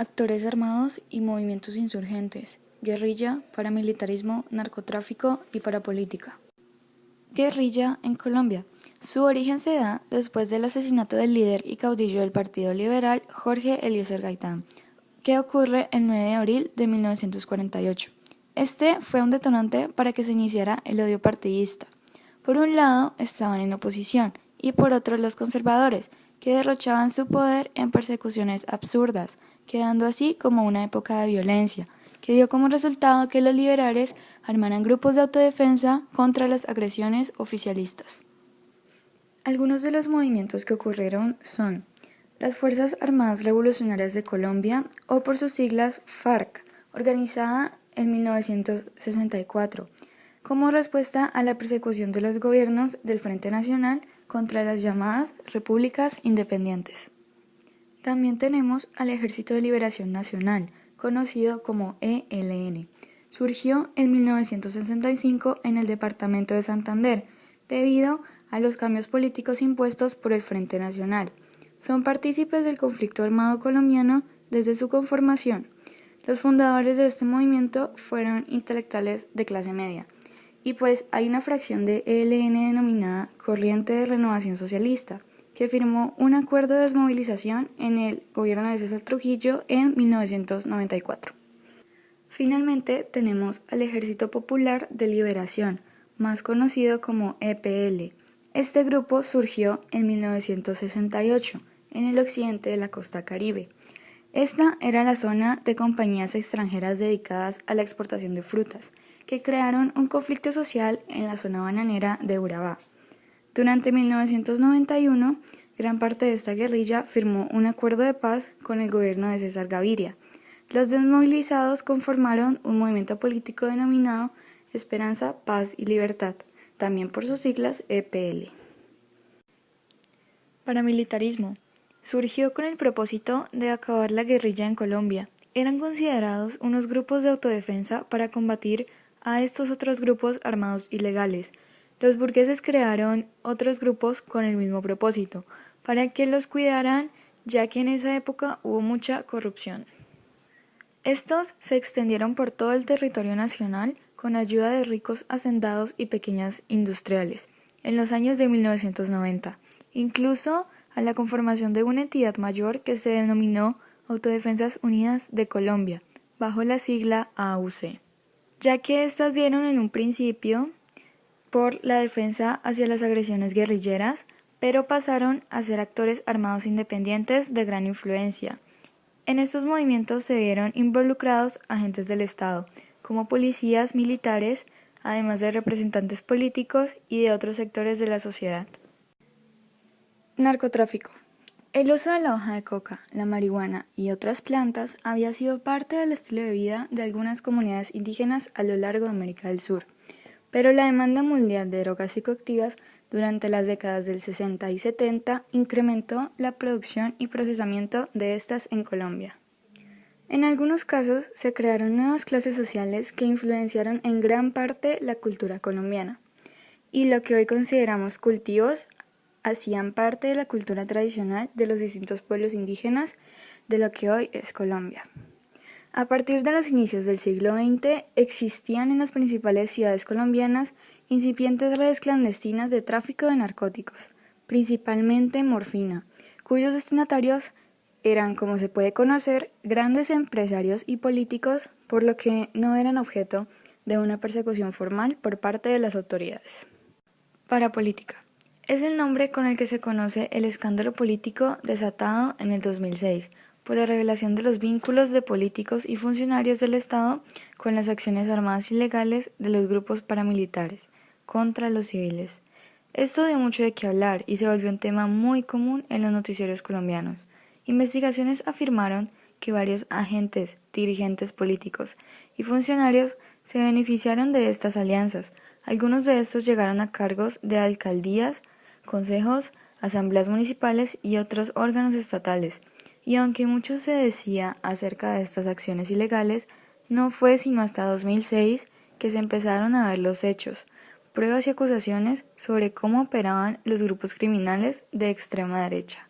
actores armados y movimientos insurgentes, guerrilla, paramilitarismo, narcotráfico y parapolítica. Guerrilla en Colombia. Su origen se da después del asesinato del líder y caudillo del Partido Liberal, Jorge Eliezer Gaitán, que ocurre el 9 de abril de 1948. Este fue un detonante para que se iniciara el odio partidista. Por un lado estaban en oposición y por otro los conservadores, que derrochaban su poder en persecuciones absurdas, quedando así como una época de violencia, que dio como resultado que los liberales armaran grupos de autodefensa contra las agresiones oficialistas. Algunos de los movimientos que ocurrieron son las Fuerzas Armadas Revolucionarias de Colombia, o por sus siglas FARC, organizada en 1964, como respuesta a la persecución de los gobiernos del Frente Nacional contra las llamadas repúblicas independientes. También tenemos al Ejército de Liberación Nacional, conocido como ELN. Surgió en 1965 en el departamento de Santander, debido a los cambios políticos impuestos por el Frente Nacional. Son partícipes del conflicto armado colombiano desde su conformación. Los fundadores de este movimiento fueron intelectuales de clase media, y pues hay una fracción de ELN denominada Corriente de Renovación Socialista, que firmó un acuerdo de desmovilización en el gobierno de César Trujillo en 1994. Finalmente tenemos al Ejército Popular de Liberación, más conocido como EPL. Este grupo surgió en 1968 en el occidente de la costa Caribe. Esta era la zona de compañías extranjeras dedicadas a la exportación de frutas, que crearon un conflicto social en la zona bananera de Urabá. Durante 1991, gran parte de esta guerrilla firmó un acuerdo de paz con el gobierno de César Gaviria. Los desmovilizados conformaron un movimiento político denominado Esperanza, Paz y Libertad, también por sus siglas EPL. Paramilitarismo. Surgió con el propósito de acabar la guerrilla en Colombia. Eran considerados unos grupos de autodefensa para combatir a estos otros grupos armados ilegales. Los burgueses crearon otros grupos con el mismo propósito, para que los cuidaran, ya que en esa época hubo mucha corrupción. Estos se extendieron por todo el territorio nacional con ayuda de ricos hacendados y pequeñas industriales, en los años de 1990, incluso a la conformación de una entidad mayor que se denominó Autodefensas Unidas de Colombia, bajo la sigla AUC, ya que estas dieron en un principio por la defensa hacia las agresiones guerrilleras, pero pasaron a ser actores armados independientes de gran influencia. En estos movimientos se vieron involucrados agentes del Estado, como policías militares, además de representantes políticos y de otros sectores de la sociedad. Narcotráfico. El uso de la hoja de coca, la marihuana y otras plantas había sido parte del estilo de vida de algunas comunidades indígenas a lo largo de América del Sur, pero la demanda mundial de drogas psicoactivas durante las décadas del 60 y 70 incrementó la producción y procesamiento de estas en Colombia. En algunos casos se crearon nuevas clases sociales que influenciaron en gran parte la cultura colombiana, y lo que hoy consideramos cultivos hacían parte de la cultura tradicional de los distintos pueblos indígenas de lo que hoy es Colombia. A partir de los inicios del siglo XX existían en las principales ciudades colombianas incipientes redes clandestinas de tráfico de narcóticos, principalmente morfina, cuyos destinatarios eran, como se puede conocer, grandes empresarios y políticos, por lo que no eran objeto de una persecución formal por parte de las autoridades. Parapolítica. Es el nombre con el que se conoce el escándalo político desatado en el 2006 por la revelación de los vínculos de políticos y funcionarios del Estado con las acciones armadas ilegales de los grupos paramilitares contra los civiles. Esto dio mucho de qué hablar y se volvió un tema muy común en los noticieros colombianos. Investigaciones afirmaron que varios agentes, dirigentes políticos y funcionarios se beneficiaron de estas alianzas. Algunos de estos llegaron a cargos de alcaldías, consejos, asambleas municipales y otros órganos estatales, y aunque mucho se decía acerca de estas acciones ilegales, no fue sino hasta 2006 que se empezaron a ver los hechos, pruebas y acusaciones sobre cómo operaban los grupos criminales de extrema derecha.